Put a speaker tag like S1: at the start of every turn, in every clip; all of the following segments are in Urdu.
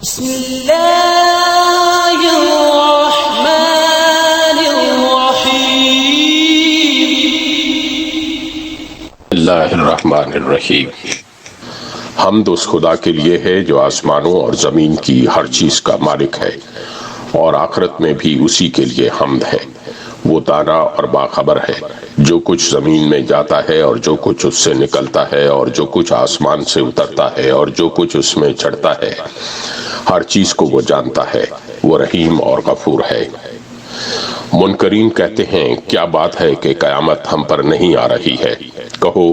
S1: بسم اللہ الرحمن الرحیم۔
S2: اللہ الرحمن الرحیم۔ حمد اس خدا کے لیے ہے جو آسمانوں اور زمین کی ہر چیز کا مالک ہے، اور آخرت میں بھی اسی کے لیے حمد ہے۔ وہ دانا اور باخبر ہے۔ جو کچھ زمین میں جاتا ہے اور جو کچھ اس سے نکلتا ہے اور جو کچھ آسمان سے اترتا ہے اور جو کچھ اس میں چڑھتا ہے، ہر چیز کو وہ جانتا ہے۔ وہ رحیم اور غفور ہے۔ منکرین کہتے ہیں کیا بات ہے کہ قیامت ہم پر نہیں آ رہی ہے؟ کہو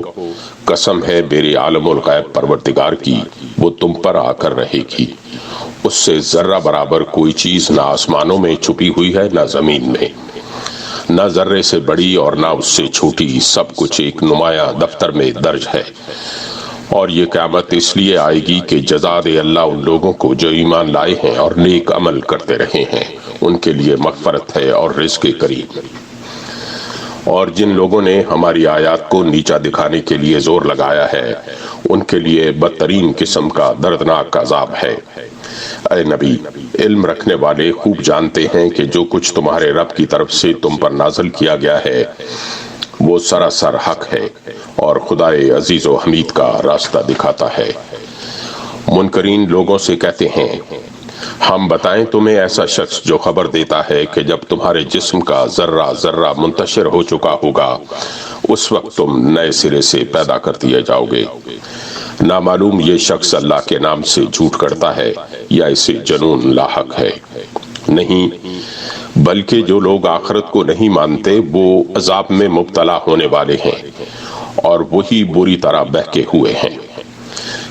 S2: قسم ہے میرے عالم الغیب پروردگار کی، وہ تم پر آ کر رہے گی۔ اس سے ذرہ برابر کوئی چیز نہ آسمانوں میں چھپی ہوئی ہے نہ زمین میں، نہ ذرے سے بڑی اور نہ اس سے چھوٹی، سب کچھ ایک نمایاں دفتر میں درج ہے۔ اور یہ قیامت اس لیے آئے گی کہ جزا دے اللہ ان لوگوں کو جو ایمان لائے ہیں اور نیک عمل کرتے رہے ہیں، ان کے لیے مغفرت ہے اور رزق کریم۔ اور جن لوگوں نے ہماری آیات کو نیچا دکھانے کے لیے زور لگایا ہے، ان کے لیے بدترین قسم کا دردناک عذاب ہے۔ اے نبی، علم رکھنے والے خوب جانتے ہیں کہ جو کچھ تمہارے رب کی طرف سے تم پر نازل کیا گیا ہے وہ سراسر حق ہے، اور خدائے عزیز و حمید کا راستہ دکھاتا ہے۔ منکرین لوگوں سے کہتے ہیں ہم بتائیں تمہیں ایسا شخص جو خبر دیتا ہے کہ جب تمہارے جسم کا ذرہ ذرہ منتشر ہو چکا ہوگا اس وقت تم نئے سرے سے پیدا کر دیے جاؤ گے۔ نامعلوم یہ شخص اللہ کے نام سے جھوٹ کرتا ہے یا اسے جنون لاحق ہے۔ نہیں، بلکہ جو لوگ آخرت کو نہیں مانتے وہ عذاب میں مبتلا ہونے والے ہیں، اور وہی بری طرح بہکے ہوئے ہیں۔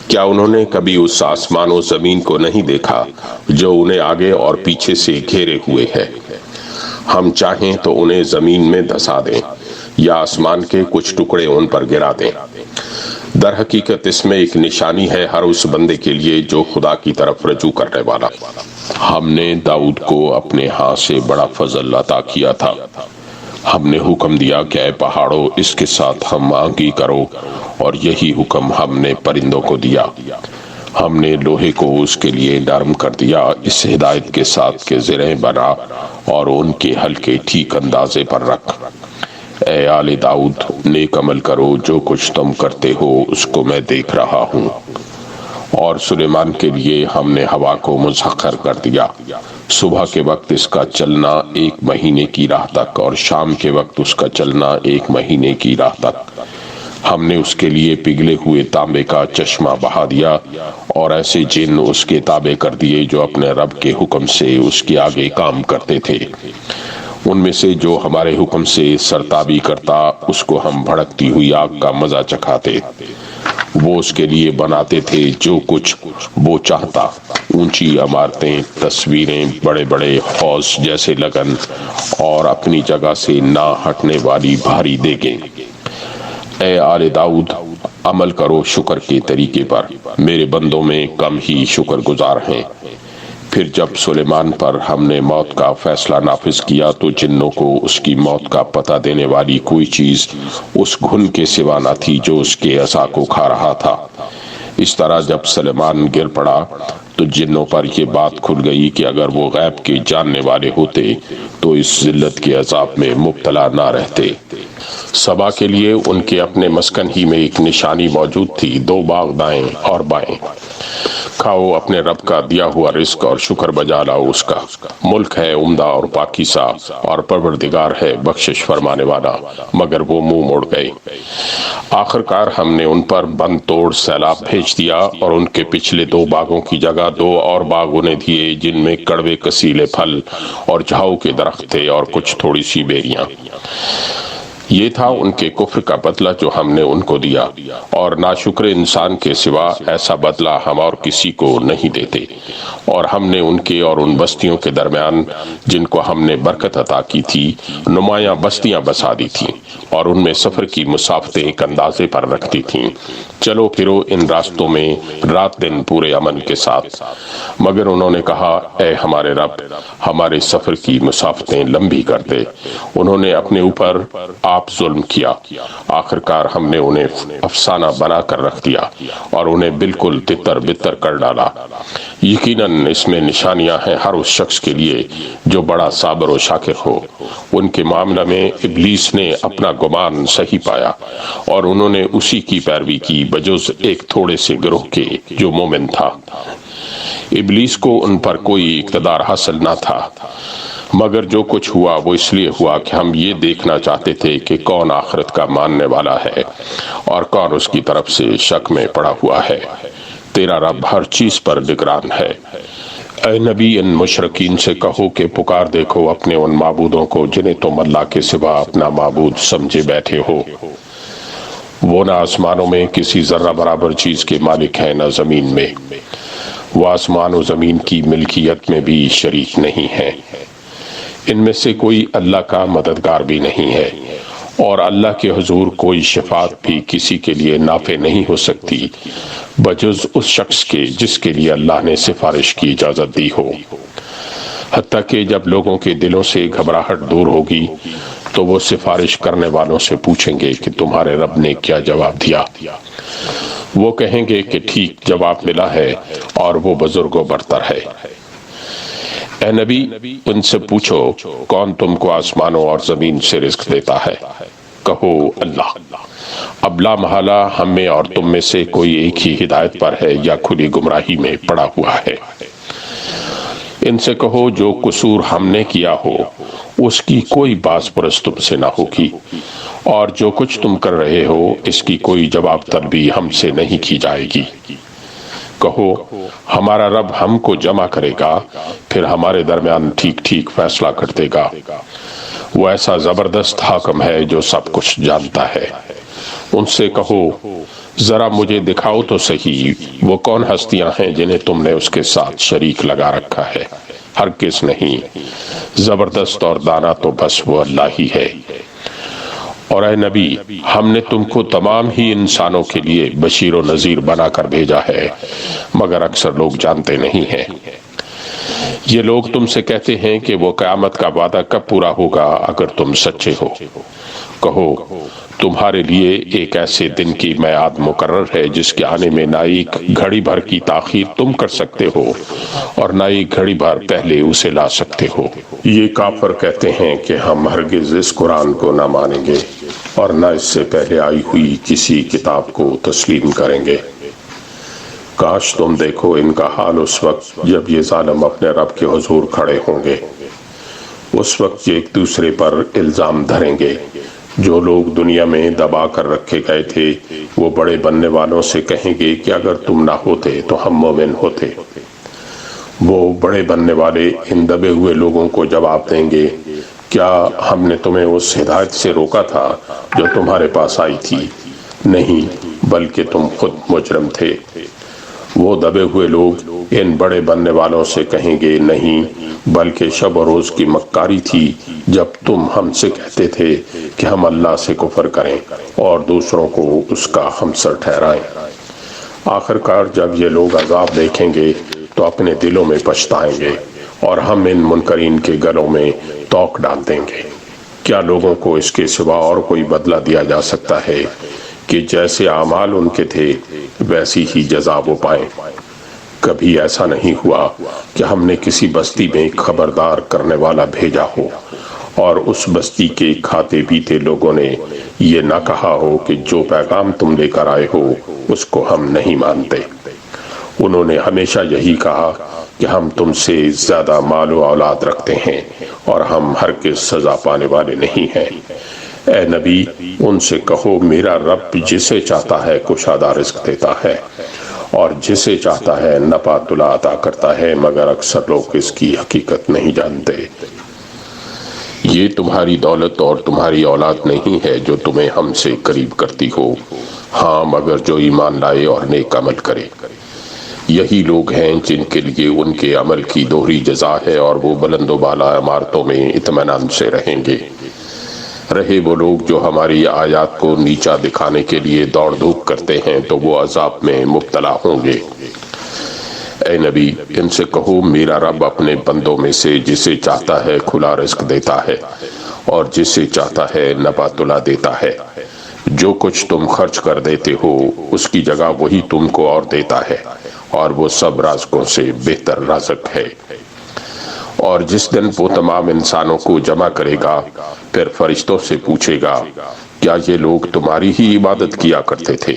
S2: کیا انہوں نے کبھی اس آسمان و زمین کو نہیں دیکھا جو انہیں آگے اور پیچھے سے گھیرے ہوئے ہے؟ ہم چاہیں تو انہیں زمین میں دھسا دیں یا آسمان کے کچھ ٹکڑے ان پر گرا دیں۔ در حقیقت اس میں ایک نشانی ہے ہر اس بندے کے لیے جو خدا کی طرف رجوع کرنے والا۔ ہم نے داؤد کو اپنے ہاں سے بڑا فضل عطا کیا تھا۔ ہم نے حکم دیا کہ اے پہاڑوں اس کے ساتھ ہم آہنگی کرو، اور یہی حکم ہم نے پرندوں کو دیا۔ ہم نے لوہے کو اس کے لیے نرم کر دیا اس ہدایت کے ساتھ کہ زرہیں بنا اور ان کے حلقے ٹھیک اندازے پر رکھ۔ اے آل داؤد، نیک عمل کرو، جو کچھ تم کرتے ہو اس کو میں دیکھ رہا ہوں۔ اور سلیمان کے لیے ہم نے ہوا کو مسخر کر دیا، صبح کے وقت اس کا چلنا 1 مہینے کی راہ تک اور شام کے وقت اس کا چلنا 1 مہینے کی راہ تک۔ ہم نے اس کے لیے پگھلے ہوئے تانبے کا چشمہ بہا دیا، اور ایسے جن اس کے تابع کر دیے جو اپنے رب کے حکم سے اس کے آگے کام کرتے تھے۔ ان میں سے جو ہمارے حکم سے سرتابی کرتا اس کو ہم بھڑکتی ہوئی آگ کا مزہ چکھاتے۔ وہ اس کے لیے بناتے تھے جو کچھ وہ چاہتا، اونچی عمارتیں، تصویریں، بڑے بڑے حوض جیسے لگن، اور اپنی جگہ سے نہ ہٹنے والی بھاری دیگیں۔ اے آل داؤد، عمل کرو شکر کے طریقے پر، میرے بندوں میں کم ہی شکر گزار ہیں۔ پھر جب سلیمان پر ہم نے موت کا فیصلہ نافذ کیا تو جنوں کو اس کی موت کا پتہ دینے والی کوئی چیز اس گھن کے سوا نہ تھی جو اس کے عصا کو کھا رہا تھا۔ اس طرح جب سلیمان گر پڑا تو جنوں پر یہ بات کھل گئی کہ اگر وہ غیب کے جاننے والے ہوتے تو اس ذلت کے عذاب میں مبتلا نہ رہتے۔ سبا کے لیے ان کے اپنے مسکن ہی میں ایک نشانی موجود تھی، 2 باغ دائیں اور بائیں۔ کھاؤ اپنے رب کا دیا ہوا رزق اور شکر بجا لاؤ اس کا۔ ملک ہے عمدہ اور پاکیزہ، اور پروردگار ہے بخشش فرمانے والا، مگر وہ منہ موڑ گئے۔ آخر کار ہم نے ان پر بند توڑ سیلاب بھیج دیا، اور ان کے پچھلے 2 باغوں کی جگہ 2 اور باغ انہیں دیے جن میں کڑوے کسیلے پھل اور جھاؤ کے درخت تھے اور کچھ تھوڑی سی بیریاں۔ یہ تھا ان کے کفر کا بدلہ جو ہم نے ان کو دیا، اور ناشکر انسان کے سوا ایسا بدلہ ہم اور کسی کو نہیں دیتے۔ اور ہم نے ان کے اور ان بستیوں کے درمیان جن کو ہم نے برکت عطا کی تھی نمایاں بستیاں بسا دی تھیں، اور ان میں سفر کی مسافتیں ایک اندازے پر رکھتی تھیں۔ چلو پھرو ان راستوں میں رات دن پورے امن کے ساتھ۔ مگر انہوں نے کہا اے ہمارے رب، ہمارے سفر کی مسافتیں لمبی کر دے۔ انہوں نے اپنے اوپر آپ ظلم کیا، آخرکار ہم نے انہیں افسانہ بنا کر رکھ دیا اور انہیں بالکل تتر بتر کر ڈالا۔ یقیناً اس میں نشانیاں ہیں ہر اس شخص کے لیے جو بڑا صابر و شاکر ہو۔ ان کے معاملہ میں ابلیس نے اپنا گمان صحیح پایا اور انہوں نے اسی کی پیروی کی بجز ایک تھوڑے سے گروہ کے جو مومن تھا۔ ابلیس کو ان پر کوئی اقتدار حاصل نہ تھا، مگر جو کچھ ہوا وہ اس لیے ہوا کہ ہم یہ دیکھنا چاہتے تھے کہ کون آخرت کا ماننے والا ہے اور کون اس کی طرف سے شک میں پڑا ہوا ہے۔ تیرا رب ہر چیز پر نگران ہے۔ اے نبی ان مشرکین سے کہو کہ پکار دیکھو اپنے ان معبودوں کو جنہیں تم اللہ کے سوا اپنا معبود سمجھے بیٹھے ہو۔ وہ نہ آسمانوں میں کسی ذرہ برابر چیز کے مالک ہیں نہ زمین میں، وہ آسمان و زمین کی ملکیت میں بھی شریک نہیں ہیں۔ ان میں سے کوئی اللہ کا مددگار بھی نہیں ہے اور اللہ کے حضور کوئی شفاعت بھی کسی کے لیے نافع نہیں ہو سکتی بجز اس شخص کے جس کے لیے اللہ نے سفارش کی اجازت دی ہو۔ حتیٰ کہ جب لوگوں کے دلوں سے گھبراہٹ دور ہوگی تو وہ سفارش کرنے والوں سے پوچھیں گے کہ تمہارے رب نے کیا جواب دیا؟ وہ کہیں گے کہ ٹھیک جواب ملا ہے اور وہ بزرگ و برتر ہے۔ اے نبی ان سے پوچھو کون تم کو آسمانوں اور زمین سے رزق دیتا ہے؟ کہو اللہ۔ اب لا محالہ ہم میں اور تم میں سے کوئی ایک ہی ہدایت پر ہے یا کھلی گمراہی میں پڑا ہوا ہے۔ ان سے کہو جو قصور ہم نے کیا ہو اس کی کوئی باز پرس تم سے نہ ہوگی، اور جو کچھ تم کر رہے ہو اس کی کوئی جواب طلبی ہم سے نہیں کی جائے گی۔ کہو ہمارا رب ہم کو جمع کرے گا، پھر ہمارے درمیان ٹھیک ٹھیک فیصلہ کر دے گا۔ وہ ایسا زبردست حاکم ہے جو سب کچھ جانتا ہے۔ ان سے کہو ذرا مجھے دکھاؤ تو صحیح وہ کون ہستیاں ہیں جنہیں تم نے اس کے ساتھ شریک لگا رکھا ہے۔ ہرگز نہیں، زبردست اور دانا تو بس وہ اللہ ہی ہے۔ اور اے نبی ہم نے تم کو تمام ہی انسانوں کے لیے بشیر و نذیر بنا کر بھیجا ہے، مگر اکثر لوگ جانتے نہیں ہیں۔ یہ لوگ تم سے کہتے ہیں کہ وہ قیامت کا وعدہ کب پورا ہوگا اگر تم سچے ہو۔ کہو تمہارے لیے ایک ایسے دن کی میعاد مقرر ہے جس کے آنے میں نہ ایک گھڑی بھر کی تاخیر تم کر سکتے ہو اور نہ ایک گھڑی بھر پہلے اسے لا سکتے ہو۔ یہ کافر کہتے ہیں کہ ہم ہرگز اس قرآن کو نہ مانیں گے اور نہ اس سے پہلے آئی ہوئی کسی کتاب کو تسلیم کریں گے۔ کاش تم دیکھو ان کا حال اس وقت جب یہ ظالم اپنے رب کے حضور کھڑے ہوں گے۔ اس وقت یہ ایک دوسرے پر الزام دھریں گے۔ جو لوگ دنیا میں دبا کر رکھے گئے تھے وہ بڑے بننے والوں سے کہیں گے کہ اگر تم نہ ہوتے تو ہم مومن ہوتے۔ وہ بڑے بننے والے ان دبے ہوئے لوگوں کو جواب دیں گے کیا ہم نے تمہیں اس ہدایت سے روکا تھا جو تمہارے پاس آئی تھی؟ نہیں، بلکہ تم خود مجرم تھے۔ وہ دبے ہوئے لوگ ان بڑے بننے والوں سے کہیں گے نہیں، بلکہ شب و روز کی مکاری تھی جب تم ہم سے کہتے تھے کہ ہم اللہ سے کفر کریں اور دوسروں کو اس کا ہمسر ٹھہرائیں۔ آخرکار جب یہ لوگ عذاب دیکھیں گے تو اپنے دلوں میں پچھتائیں گے اور ہم ان منکرین کے گلوں میں توق ڈال دیں گے۔ کیا لوگوں کو اس کے سوا اور کوئی بدلہ دیا جا سکتا ہے کہ جیسے اعمال ان کے تھے ویسی ہی جزا وہ پائیں؟ کبھی ایسا نہیں ہوا کہ ہم نے کسی بستی میں خبردار کرنے والا بھیجا ہو اور اس بستی کے کھاتے پیتے لوگوں نے یہ نہ کہا ہو کہ جو پیغام تم لے کر آئے ہو اس کو ہم نہیں مانتے۔ انہوں نے ہمیشہ یہی کہا کہ ہم تم سے زیادہ مال و اولاد رکھتے ہیں اور ہم ہرگز سزا پانے والے نہیں ہیں۔ اے نبی ان سے کہو میرا رب جسے چاہتا ہے کشادہ رزق دیتا ہے اور جسے چاہتا ہے نپا تلا عطا کرتا ہے، مگر اکثر لوگ اس کی حقیقت نہیں جانتے۔ یہ تمہاری دولت اور تمہاری اولاد نہیں ہے جو تمہیں ہم سے قریب کرتی ہو، ہاں مگر جو ایمان لائے اور نیک عمل کرے۔ یہی لوگ ہیں جن کے لیے ان کے عمل کی دوہری جزا ہے اور وہ بلند و بالا عمارتوں میں اطمینان سے رہیں گے۔ رہے وہ لوگ جو ہماری آیات کو نیچا دکھانے کے لیے دوڑ دھوپ کرتے ہیں تو وہ عذاب میں مبتلا ہوں گے۔ اے نبی ان سے کہو میرا رب اپنے بندوں میں سے جسے چاہتا ہے کھلا رزق دیتا ہے اور جسے چاہتا ہے نپا تلا دیتا ہے۔ جو کچھ تم خرچ کر دیتے ہو اس کی جگہ وہی تم کو اور دیتا ہے اور وہ سب رازقوں سے بہتر رازق ہے۔ اور جس دن وہ تمام انسانوں کو جمع کرے گا پھر فرشتوں سے پوچھے گا کیا یہ لوگ تمہاری ہی عبادت کیا کرتے تھے؟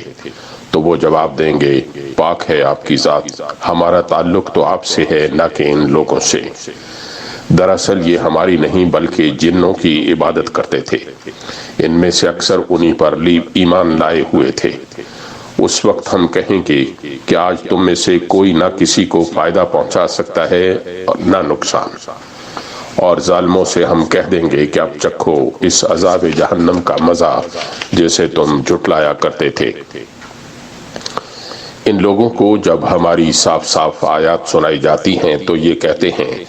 S2: تو وہ جواب دیں گے پاک ہے آپ کی ذات، ہمارا تعلق تو آپ سے ہے نہ کہ ان لوگوں سے۔ دراصل یہ ہماری نہیں بلکہ جنوں کی عبادت کرتے تھے، ان میں سے اکثر انہی پر ایمان لائے ہوئے تھے۔ اس وقت ہم کہیں گے کہ آج تم میں سے کوئی نہ کسی کو فائدہ پہنچا سکتا ہے اور نہ نقصان، اور ظالموں سے ہم کہہ دیں گے کہ اب چکھو اس عذاب جہنم کا مزہ جسے تم جھٹلایا کرتے تھے۔ ان لوگوں کو جب ہماری صاف صاف آیات سنائی جاتی ہیں تو یہ کہتے ہیں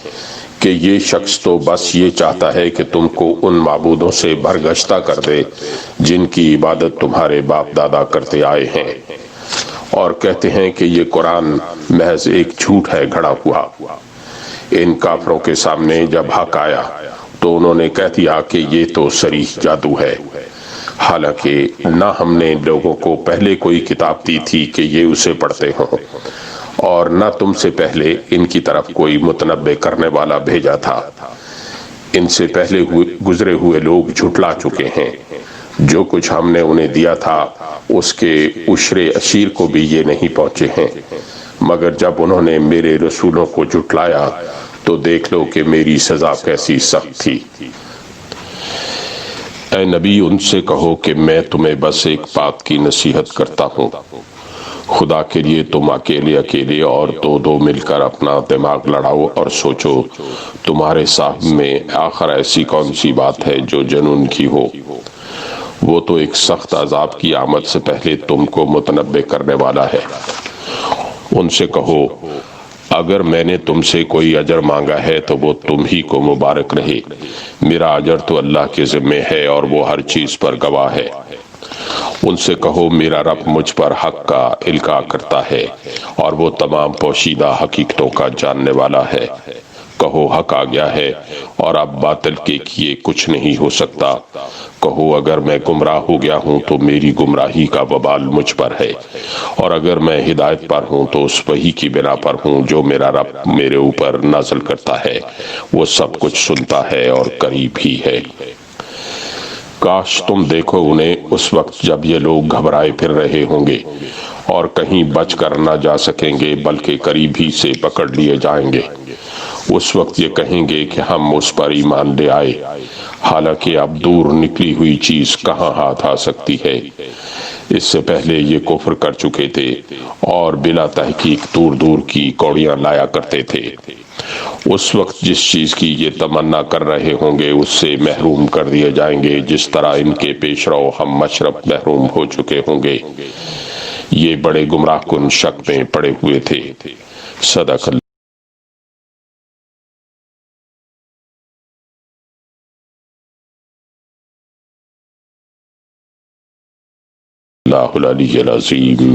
S2: کہ یہ شخص تو بس یہ چاہتا ہے کہ تم کو ان معبودوں سے برگشتہ کر دے جن کی عبادت تمہارے باپ دادا کرتے آئے ہیں، اور کہتے ہیں کہ یہ قرآن محض ایک جھوٹ ہے گھڑا ہوا۔ ان کافروں کے سامنے جب حق آیا تو انہوں نے کہہ دیا کہ یہ تو صریح جادو ہے، حالانکہ نہ ہم نے لوگوں کو پہلے کوئی کتاب دی تھی کہ یہ اسے پڑھتے ہوں، اور نہ تم سے پہلے ان کی طرف کوئی متنبع کرنے والا بھیجا تھا۔ ان سے پہلے گزرے ہوئے لوگ جھٹلا چکے ہیں، جو کچھ ہم نے انہیں دیا تھا اس کے عشر عشیر کو بھی یہ نہیں پہنچے ہیں، مگر جب انہوں نے میرے رسولوں کو جھٹلایا تو دیکھ لو کہ میری سزا کیسی سخت تھی۔ اے نبی ان سے کہو کہ میں تمہیں بس ایک بات کی نصیحت کرتا ہوں، خدا کے لیے تم اکیلے اکیلے اور دو دو مل کر اپنا دماغ لڑاؤ اور سوچو تمہارے صاحب میں آخر ایسی کون سی بات ہے جو جنون کی ہو۔ وہ تو ایک سخت عذاب کی آمد سے پہلے تم کو متنبع کرنے والا ہے۔ ان سے کہو اگر میں نے تم سے کوئی اجر مانگا ہے تو وہ تم ہی کو مبارک رہے، میرا اجر تو اللہ کے ذمہ ہے اور وہ ہر چیز پر گواہ ہے۔ ان سے کہو میرا رب مجھ پر حق کا القاء کرتا ہے اور وہ تمام پوشیدہ حقیقتوں کا جاننے والا ہے۔ کہو حق آ گیا ہے اور اب باطل کے کیے کچھ نہیں ہو سکتا۔ کہو اگر میں گمراہ ہو گیا ہوں تو میری گمراہی کا وبال مجھ پر ہے، اور اگر میں ہدایت پر ہوں تو اس وحی کی بنا پر ہوں جو میرا رب میرے اوپر نازل کرتا ہے۔ وہ سب کچھ سنتا ہے اور قریب ہی ہے۔ کاش تم دیکھو انہیں اس وقت جب یہ لوگ گھبرائے پھر رہے ہوں گے اور کہیں بچ کر نہ جا سکیں گے بلکہ قریب ہی سے پکڑ لیے جائیں گے۔ اس وقت یہ کہیں گے کہ ہم اس پر ایمان لے آئے، حالانکہ اب دور نکلی ہوئی چیز کہاں ہاتھ آ سکتی ہے۔ اس سے پہلے یہ کفر کر چکے تھے اور بلا تحقیق دور دور کی کوڑیاں لایا کرتے تھے۔ اس وقت جس چیز کی یہ تمنا کر رہے ہوں گے اس سے محروم کر دیے جائیں گے، جس طرح ان کے پیش رو ہم مشرب محروم ہو چکے ہوں گے۔ یہ بڑے گمراہ کن شک میں پڑے ہوئے تھے۔ صدق اللہ العلی العظیم۔